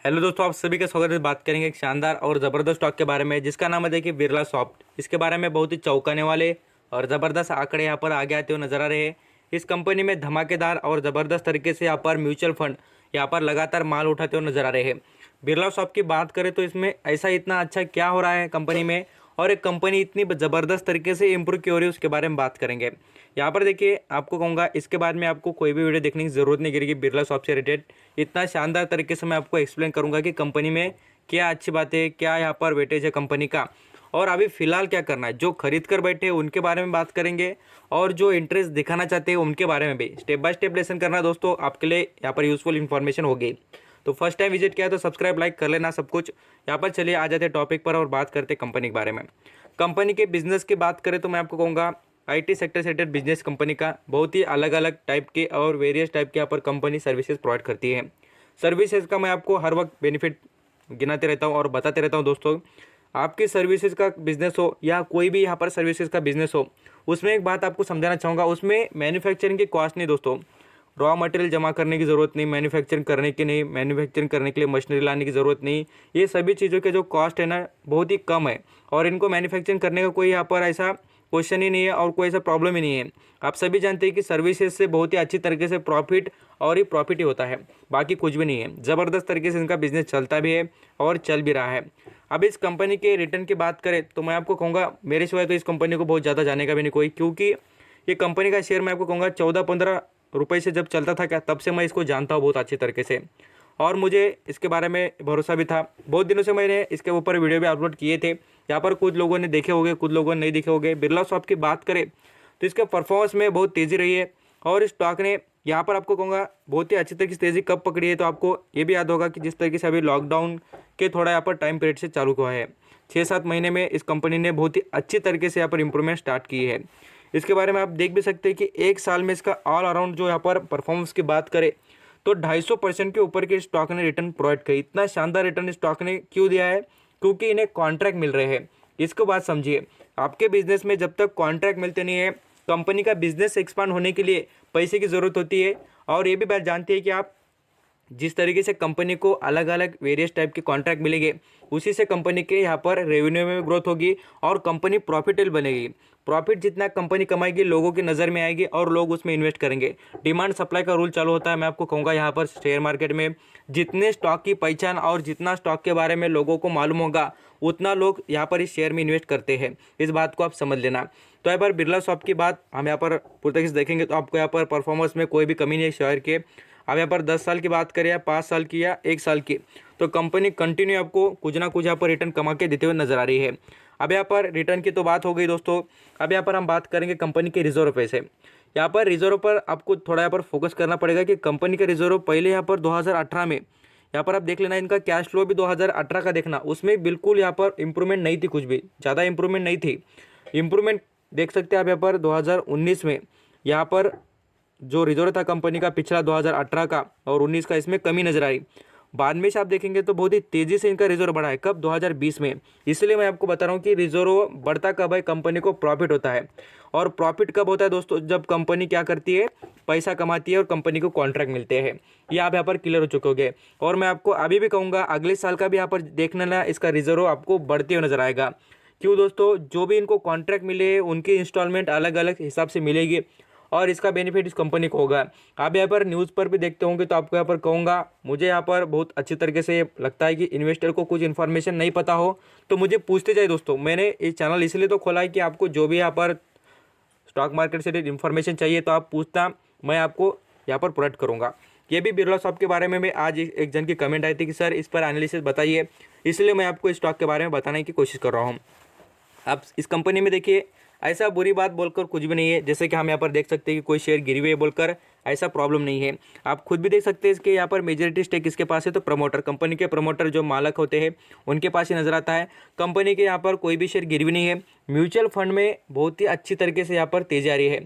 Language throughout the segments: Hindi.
हेलो दोस्तों, आप सभी का स्वागत है। बात करेंगे एक शानदार और ज़बरदस्त स्टॉक के बारे में जिसका नाम है देखिए बिरला सॉफ्ट। इसके बारे में बहुत ही चौंकाने वाले और ज़बरदस्त आंकड़े यहाँ पर आगे आते हुए नजर आ रहे हैं। इस कंपनी में धमाकेदार और ज़बरदस्त तरीके से यहाँ पर म्यूचुअल फंड यहाँ पर लगातार माल उठाते हुए नजर आ रहे हैं। बिरला सॉफ्ट की बात करें तो इसमें ऐसा इतना अच्छा क्या हो रहा है कंपनी में, और एक कंपनी इतनी ज़बरदस्त तरीके से इम्प्रूव क्यों हो रही है उसके बारे में बात करेंगे। यहाँ पर देखिए, आपको कहूँगा इसके बाद में आपको कोई भी वीडियो देखने की ज़रूरत नहीं गिरेगी। बिरला सॉफ्ट से रिलेटेड इतना शानदार तरीके से मैं आपको एक्सप्लेन करूँगा कि कंपनी में क्या अच्छी बात है, क्या यहाँ पर वेटेज है कंपनी का, और अभी फ़िलहाल क्या करना है। जो खरीद कर बैठे हैं उनके बारे में बात करेंगे, और जो इंटरेस्ट दिखाना चाहते हैं उनके बारे में भी स्टेप बाय स्टेप लेसन करना दोस्तों आपके लिए यहाँ पर यूज़फुल इन्फॉर्मेशन होगी। तो फर्स्ट टाइम विजिट किया है तो सब्सक्राइब लाइक कर लेना सब कुछ। यहाँ पर चलिए आ जाते हैं टॉपिक पर और बात करते हैं कंपनी के बारे में। कंपनी के बिजनेस की बात करें तो मैं आपको कहूँगा आईटी सेक्टर से रिलेटेड बिजनेस कंपनी का बहुत ही अलग अलग टाइप के और वेरियस टाइप के यहाँ पर कंपनी सर्विसेज प्रोवाइड करती है। सर्विसेज का मैं आपको हर वक्त बेनिफिट गिनाते रहता हूँ और बताते रहता हूँ दोस्तों। आपकी सर्विसेज का बिजनेस हो या कोई भी यहाँ पर सर्विसेज का बिजनेस हो, उसमें एक बात आपको समझाना चाहूँगा, उसमें मैन्युफैक्चरिंग की कॉस्ट नहीं दोस्तों। रॉ मटेरियल जमा करने की ज़रूरत नहीं, मैन्युफैक्चरिंग करने की नहीं, मैन्युफैक्चरिंग करने के लिए मशीनरी लाने की ज़रूरत नहीं। ये सभी चीज़ों के जो कॉस्ट है ना बहुत ही कम है, और इनको मैन्युफैक्चरिंग करने का कोई यहाँ पर ऐसा क्वेश्चन ही नहीं है और कोई ऐसा प्रॉब्लम ही नहीं है। आप सभी जानते हैं कि सर्विसेज से बहुत ही अच्छी तरीके से प्रॉफिट और ही प्रॉफिट ही होता है, बाकी कुछ भी नहीं है। ज़बरदस्त तरीके से इनका बिजनेस चलता भी है और चल भी रहा है। अब इस कंपनी के रिटर्न की बात करें तो मैं आपको कहूँगा मेरे सिवाय तो इस कंपनी को बहुत ज़्यादा जाने का भी नहीं कोई, क्योंकि ये कंपनी का शेयर मैं आपको कहूँगा 14-15 रुपये से जब चलता था क्या, तब से मैं इसको जानता हूँ बहुत अच्छी तरीके से, और मुझे इसके बारे में भरोसा भी था। बहुत दिनों से मैंने इसके ऊपर वीडियो भी अपलोड किए थे। यहाँ पर कुछ लोगों ने देखे होंगे, कुछ लोगों ने नहीं देखे होंगे। बिरला सॉफ्ट की बात करें तो इसके परफॉर्मेंस में बहुत तेज़ी रही है, और इस स्टॉक ने यहाँ पर आपको कहूँगा बहुत ही अच्छी तरीके से तेज़ी कब पकड़ी है, तो आपको ये भी याद होगा कि जिस तरीके से अभी लॉकडाउन के थोड़ा यहाँ पर टाइम पीरियड से चालू हुआ है, 6-7 महीने में इस कंपनी ने बहुत ही अच्छी तरीके से यहाँ पर इंप्रूवमेंट स्टार्ट की है। इसके बारे में आप देख भी सकते हैं कि एक साल में इसका ऑल अराउंड जो यहाँ पर परफॉर्मेंस की बात करें तो 250% के ऊपर के स्टॉक ने रिटर्न प्रोवाइड किया। इतना शानदार रिटर्न स्टॉक ने क्यों दिया है? क्योंकि इन्हें कॉन्ट्रैक्ट मिल रहे हैं। इसको बात समझिए, आपके बिजनेस में जब तक कॉन्ट्रैक्ट मिलते नहीं है, कंपनी का बिजनेस एक्सपांड होने के लिए पैसे की ज़रूरत होती है। और ये भी बात जानती है कि आप जिस तरीके से कंपनी को अलग अलग वेरियस टाइप के कॉन्ट्रैक्ट मिलेंगे, उसी से कंपनी के यहाँ पर रेवेन्यू में ग्रोथ होगी और कंपनी प्रॉफिटेबल बनेगी। प्रॉफिट जितना कंपनी कमाएगी लोगों की नज़र में आएगी और लोग उसमें इन्वेस्ट करेंगे। डिमांड सप्लाई का रूल चालू होता है। मैं आपको कहूँगा यहाँ पर शेयर मार्केट में जितने स्टॉक की पहचान और जितना स्टॉक के बारे में लोगों को मालूम होगा, उतना लोग यहाँ पर इस शेयर में इन्वेस्ट करते हैं। इस बात को आप समझ लेना। तो यहाँ पर बिरला सॉफ्ट की बात हम यहाँ पर पूरी तरीके से देखेंगे तो आपको यहाँ पर परफॉर्मेंस में कोई भी कमी नहीं है शेयर के। अब यहाँ पर 10 साल की बात करें या 5 साल की या 1 साल की, तो कंपनी कंटिन्यू आपको कुछ ना कुछ यहाँ पर रिटर्न कमा के देते हुए नजर आ रही है। अब यहाँ पर रिटर्न की तो बात हो गई दोस्तों। अब यहाँ पर हम बात करेंगे कंपनी के रिजर्व पैसे। यहाँ पर रिजर्व पर आपको थोड़ा यहाँ पर फोकस करना पड़ेगा कि कंपनी का रिजर्व पहले यहाँ पर 2018 में यहाँ पर आप देख लेना, इनका कैश फ्लो भी 2018 का देखना, उसमें बिल्कुल यहाँ पर इंप्रूवमेंट नहीं थी, कुछ भी ज़्यादा इंप्रूवमेंट नहीं थी। इंप्रूवमेंट देख सकते हैं आप यहाँ पर 2019 में यहाँ पर जो रिजर्व था कंपनी का पिछला 2018 का और 19 का, इसमें कमी नजर आई। बाद में से आप देखेंगे तो बहुत ही तेज़ी से इनका रिजर्व बढ़ा है। कब? 2020 में। इसलिए मैं आपको बता रहा हूँ कि रिजर्व बढ़ता कब है, कंपनी को प्रॉफिट होता है। और प्रॉफिट कब होता है दोस्तों? जब कंपनी क्या करती है, पैसा कमाती है और कंपनी को कॉन्ट्रैक्ट मिलते हैं। ये आप यहाँ पर क्लियर हो चुके होंगे। और मैं आपको अभी भी कहूँगा अगले साल का भी यहाँ पर देखने ना, इसका रिजर्व आपको बढ़ते हुए नजर आएगा। क्यों दोस्तों? जो भी इनको कॉन्ट्रैक्ट मिले उनकी इंस्टॉलमेंट अलग अलग हिसाब से मिलेगी और इसका बेनिफिट इस कंपनी को होगा। आप यहाँ पर न्यूज़ पर भी देखते होंगे तो आपको यहाँ पर कहूँगा, मुझे यहाँ पर बहुत अच्छी तरीके से लगता है कि इन्वेस्टर को कुछ इन्फॉर्मेशन नहीं पता हो तो मुझे पूछते जाए दोस्तों। मैंने ये चैनल इसलिए तो खोला है कि आपको जो भी यहाँ पर स्टॉक मार्केट से रिलेटेड इन्फॉर्मेशन चाहिए तो आप पूछना, मैं आपको यहाँ पर प्रोवाइड करूँगा। ये भी बिरला सॉफ्ट के बारे में आज एक जन की कमेंट आई थी कि सर इस पर एनालिसिस बताइए, इसलिए मैं आपको स्टॉक के बारे में बताने की कोशिश कर रहा हूँ। आप इस कंपनी में देखिए, ऐसा बुरी बात बोलकर कुछ भी नहीं है। जैसे कि हम यहाँ पर देख सकते हैं कि कोई शेयर गिरी हुए बोलकर ऐसा प्रॉब्लम नहीं है। आप खुद भी देख सकते हैं इसके यहाँ पर मेजॉरिटी स्टेक किसके पास है, तो प्रमोटर, कंपनी के प्रमोटर जो मालक होते हैं उनके पास ही नजर आता है। कंपनी के यहाँ पर कोई भी शेयर गिरवी नहीं है। म्यूचुअल फंड में बहुत ही अच्छी तरीके से यहाँ पर तेजी आ रही है।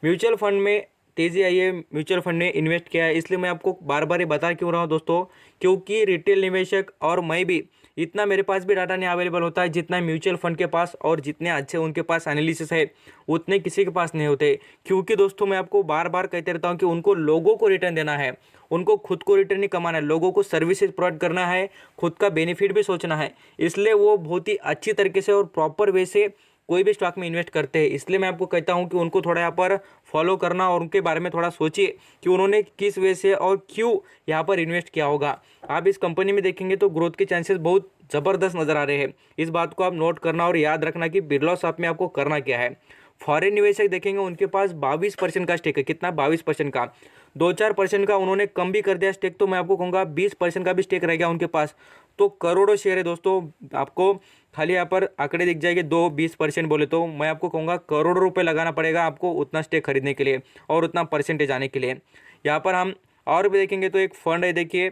म्यूचुअल फंड में तेजी आई है, म्यूचुअल फंड ने इन्वेस्ट किया है। इसलिए मैं आपको बार बार ये बता क्यों रहा हूँ दोस्तों, क्योंकि रिटेल निवेशक और मैं भी इतना मेरे पास भी डाटा नहीं अवेलेबल होता है जितना म्यूचुअल फंड के पास, और जितने अच्छे उनके पास एनालिसिस है उतने किसी के पास नहीं होते। क्योंकि दोस्तों मैं आपको बार बार कहते रहता हूँ कि उनको लोगों को रिटर्न देना है, उनको खुद को रिटर्न नहीं कमाना है, लोगों को सर्विसेज प्रोवाइड करना है, खुद का बेनिफिट भी सोचना है। इसलिए वो बहुत ही अच्छी तरीके से और प्रॉपर वे से कोई भी स्टॉक में इन्वेस्ट करते हैं। इसलिए मैं आपको कहता हूं कि उनको थोड़ा यहाँ पर फॉलो करना और उनके बारे में थोड़ा सोचिए कि उन्होंने किस वे से और क्यों यहाँ पर इन्वेस्ट किया होगा। आप इस कंपनी में देखेंगे तो ग्रोथ के चांसेस बहुत ज़बरदस्त नज़र आ रहे हैं। इस बात को आप नोट करना और याद रखना कि बिरला शॉप में आपको करना क्या है। फॉरेन निवेशक देखेंगे उनके पास 22% का स्टेक है। कितना? 22% का। 2-4% का उन्होंने कम भी कर दिया स्टेक, तो मैं आपको कहूँगा 20% का भी स्टेक रह गया उनके पास। तो करोड़ों शेयर है दोस्तों। आपको खाली यहाँ पर आंकड़े दिख जाएंगे 2-20% बोले तो मैं आपको कहूँगा करोड़ों रुपए लगाना पड़ेगा आपको उतना स्टेक खरीदने के लिए और उतना परसेंटेज आने के लिए। यहाँ पर हम और भी देखेंगे तो एक फंड है, देखिए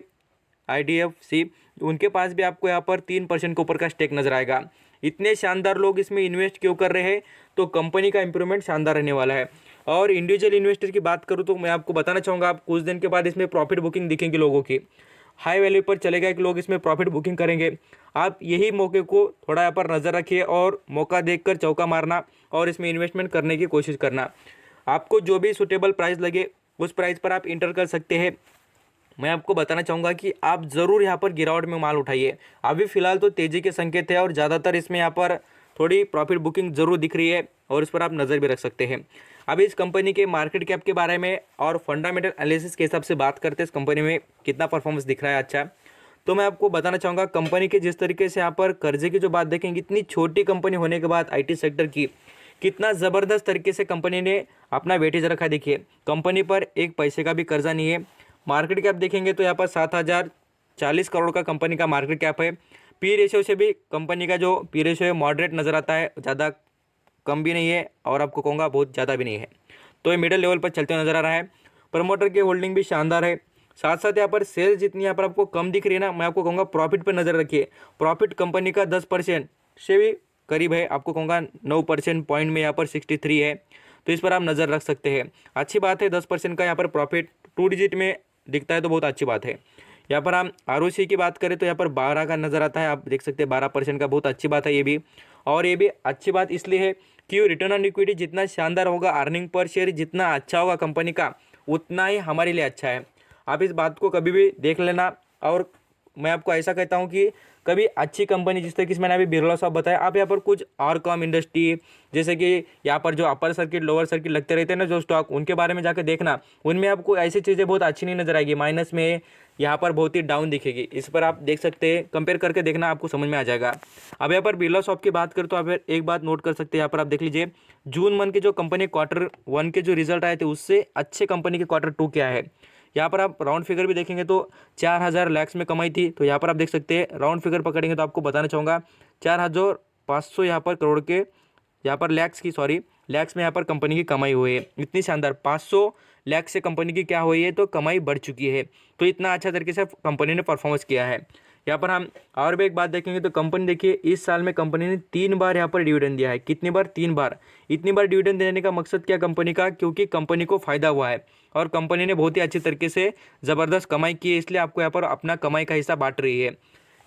IDFC, उनके पास भी आपको यहाँ पर 3% के ऊपर का स्टेक नजर आएगा। इतने शानदार लोग इसमें इन्वेस्ट क्यों कर रहे हैं? तो कंपनी का इंप्रूवमेंट शानदार रहने वाला है। और इंडिविजुअल इन्वेस्टर की बात करूँ तो मैं आपको बताना चाहूँगा, आप कुछ दिन के बाद इसमें प्रॉफिट बुकिंग दिखेंगी लोगों की, हाई वैल्यू पर चलेगा कि लोग इसमें प्रॉफिट बुकिंग करेंगे। आप यही मौके को थोड़ा यहाँ पर नज़र रखिए और मौका देखकर चौका मारना और इसमें इन्वेस्टमेंट करने की कोशिश करना। आपको जो भी सुटेबल प्राइस लगे उस प्राइस पर आप इंटर कर सकते हैं। मैं आपको बताना चाहूँगा कि आप ज़रूर यहाँ पर गिरावट में माल उठाइए। अभी फ़िलहाल तो तेज़ी के संकेत है और ज़्यादातर इसमें यहाँ पर थोड़ी प्रॉफिट बुकिंग ज़रूर दिख रही है और इस पर आप नज़र भी रख सकते हैं। अभी इस कंपनी के मार्केट कैप के बारे में और फंडामेंटल एनालिसिस के हिसाब से बात करते हैं, इस कंपनी में कितना परफॉर्मेंस दिख रहा है अच्छा, तो मैं आपको बताना चाहूँगा कंपनी के जिस तरीके से यहाँ पर कर्जे की जो बात देखेंगे, इतनी छोटी कंपनी होने के बाद IT सेक्टर की कितना ज़बरदस्त तरीके से कंपनी ने अपना वेटेज रखा। देखिए कंपनी पर एक पैसे का भी कर्जा नहीं है। मार्केट कैप देखेंगे तो यहाँ पर 7,040 करोड़ का कंपनी का मार्केट कैप है। पी रेशियो से भी कंपनी का जो पी रेशियो है मॉडरेट नज़र आता है, ज़्यादा कम भी नहीं है और आपको कहूँगा बहुत ज़्यादा भी नहीं है, तो ये मिडिल लेवल पर चलते हुए नजर आ रहा है। प्रमोटर की होल्डिंग भी शानदार है। साथ साथ यहाँ पर सेल्स जितनी यहाँ पर आपको कम दिख रही है ना, मैं आपको कहूँगा प्रॉफिट पर नज़र रखिए। प्रॉफिट कंपनी का 10% से भी करीब है, आपको कहूँगा 9% पॉइंट में यहाँ पर 63 है, तो इस पर आप नज़र रख सकते हैं। अच्छी बात है, 10% का यहाँ पर प्रॉफिट 2 डिजिट में दिखता है तो बहुत अच्छी बात है। यहाँ पर हम ROC की बात करें तो यहाँ पर 12 का नज़र आता है, आप देख सकते हैं 12% का, बहुत अच्छी बात है ये भी। और ये भी अच्छी बात इसलिए है कि रिटर्न ऑन इक्विटी जितना शानदार होगा, अर्निंग पर शेयर जितना अच्छा होगा कंपनी का, उतना ही हमारे लिए अच्छा है। आप इस बात को कभी भी देख लेना। और मैं आपको ऐसा कहता हूँ कि कभी अच्छी कंपनी जिस तरीके से मैंने अभी बिरला साहब बताया, आप यहाँ पर कुछ और कम इंडस्ट्री जैसे कि यहाँ पर जो अपर सर्किट लोअर सर्किट लगते रहते हैं ना जो स्टॉक, उनके बारे में जाकर देखना, उनमें आपको ऐसी चीज़ें बहुत अच्छी नहीं नजर आएगी, माइनस में यहाँ पर बहुत ही डाउन दिखेगी। इस पर आप देख सकते हैं, कंपेयर करके देखना, आपको समझ में आ जाएगा। अब यहाँ पर बिरला शॉप की बात करें तो आप एक बात नोट कर सकते हैं, यहाँ पर आप देख लीजिए जून मंथ के जो कंपनी Q1 के जो रिजल्ट आए थे उससे अच्छे कंपनी के Q2 क्या है। यहाँ पर आप राउंड फिगर भी देखेंगे तो 4,000 लैक्स में कमाई थी, तो यहाँ पर आप देख सकते हैं राउंड फिगर पकड़ेंगे तो आपको बताना चाहूँगा 4,500 यहाँ पर करोड़ के, यहाँ पर लैक्स में यहाँ पर कंपनी की कमाई हुई है। इतनी शानदार 500 लाख से कंपनी की क्या हुई है तो कमाई बढ़ चुकी है। तो इतना अच्छा तरीके से कंपनी ने परफॉर्मेंस किया है। यहाँ पर हम और भी एक बात देखेंगे तो कंपनी देखिए इस साल में कंपनी ने 3 बार यहाँ पर डिविडेंड दिया है। कितनी बार? 3 बार। इतनी बार डिविडेंड देने का मकसद क्या कंपनी का? क्योंकि कंपनी को फायदा हुआ है और कंपनी ने बहुत ही अच्छी तरीके से ज़बरदस्त कमाई की है, इसलिए आपको यहाँ पर अपना कमाई का हिस्सा बांट रही है।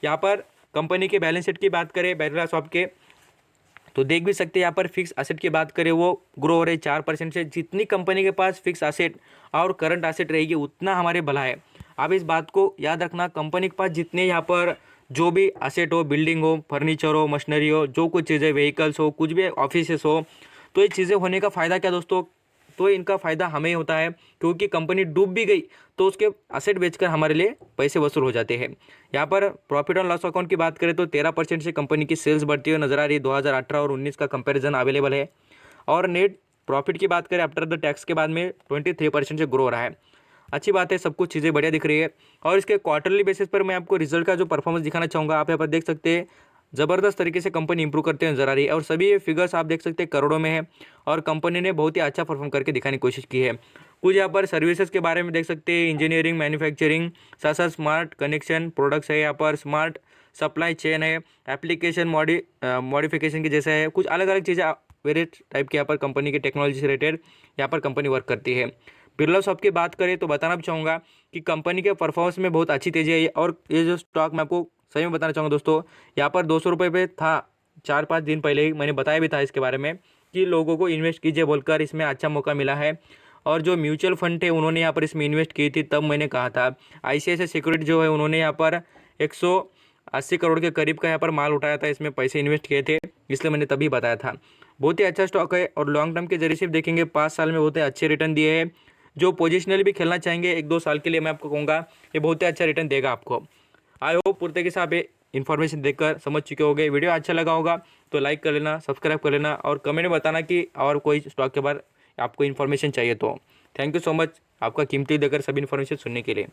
यहाँ पर कंपनी के बैलेंस शीट की बात करें बिरला शॉप के, तो देख भी सकते हैं यहाँ पर फिक्स एसेट की बात करें वो ग्रो हो रहे 4% से। जितनी कंपनी के पास फिक्स एसेट और करंट एसेट रहेगी उतना हमारे भला है। आप इस बात को याद रखना, कंपनी के पास जितने यहाँ पर जो भी एसेट हो, बिल्डिंग हो, फर्नीचर हो, मशीनरी हो, जो कुछ चीज़ें, व्हीकल्स हो, कुछ भी ऑफिसेस हो, तो ये चीज़ें होने का फ़ायदा क्या दोस्तों? तो इनका फ़ायदा हमें होता है क्योंकि कंपनी डूब भी गई तो उसके असेट बेचकर हमारे लिए पैसे वसूल हो जाते हैं। यहाँ पर प्रॉफिट एंड लॉस अकाउंट की बात करें तो 13% से कंपनी की सेल्स बढ़ती हुई नजर आ रही है। 2018 और 19 का कंपैरिजन अवेलेबल है। और नेट प्रॉफिट की बात करें आफ्टर द टैक्स के बाद में 23% से ग्रो हो रहा है। अच्छी बात है, सब कुछ चीज़ें बढ़िया दिख रही है। और इसके क्वार्टरली बेसिस पर मैं आपको रिजल्ट का जो परफॉर्मेंस दिखाना चाहूँगा, आप यहाँ पर देख सकते हैं ज़बरदस्त तरीके से कंपनी इंप्रूव करते हुए नजर आ रही है और सभी ये फिगर्स आप देख सकते हैं करोड़ों में है और कंपनी ने बहुत ही अच्छा परफॉर्म करके दिखाने की कोशिश की है। कुछ यहाँ पर सर्विसेज के बारे में देख सकते हैं, इंजीनियरिंग, मैन्युफैक्चरिंग, साथ साथ स्मार्ट कनेक्शन प्रोडक्ट्स है, यहाँ पर स्मार्ट सप्लाई चेन है, एप्लीकेशन मॉडिफिकेशन की जैसे है, कुछ अलग अलग चीज़ें वेरियस टाइप की यहाँ पर कंपनी की टेक्नोलॉजी से रिलेटेड यहाँ पर कंपनी वर्क करती है। बिरला शॉप की बात करें तो बताना भी चाहूँगा कि कंपनी के परफॉर्मेंस में बहुत अच्छी तेज़ी आई और ये जो स्टॉक मैं आपको सही में बताना चाहूँगा दोस्तों, यहाँ पर 200 रुपये पे था 4-5 दिन पहले ही मैंने बताया भी था इसके बारे में कि लोगों को इन्वेस्ट कीजिए बोलकर इसमें अच्छा मौका मिला है। और जो म्यूचुअल फंड थे उन्होंने यहाँ पर इसमें इन्वेस्ट की थी, तब मैंने कहा था। ICICI सिक्योरिटी जो है उन्होंने यहाँ पर 180 करोड़ के करीब का यहाँ पर माल उठाया था, इसमें पैसे इन्वेस्ट किए थे, इसलिए मैंने तभी बताया था। बहुत ही अच्छा स्टॉक है और लॉन्ग टर्म के जरिए सिर्फ देखेंगे 5 साल में बहुत ही अच्छे रिटर्न दिए हैं। जो पोजिशनली भी खेलना चाहेंगे 1-2 साल के लिए, मैं आपको कहूँगा ये बहुत ही अच्छा रिटर्न देगा आपको। आई होप पूर्ति के साथ इन्फॉर्मेशन देखकर समझ चुके होंगे। वीडियो अच्छा लगा होगा तो लाइक कर लेना, सब्सक्राइब कर लेना और कमेंट में बताना कि और कोई स्टॉक के बारे आपको इन्फॉर्मेशन चाहिए तो। थैंक यू सो मच आपका कीमती देकर सभी इन्फॉर्मेशन सुनने के लिए।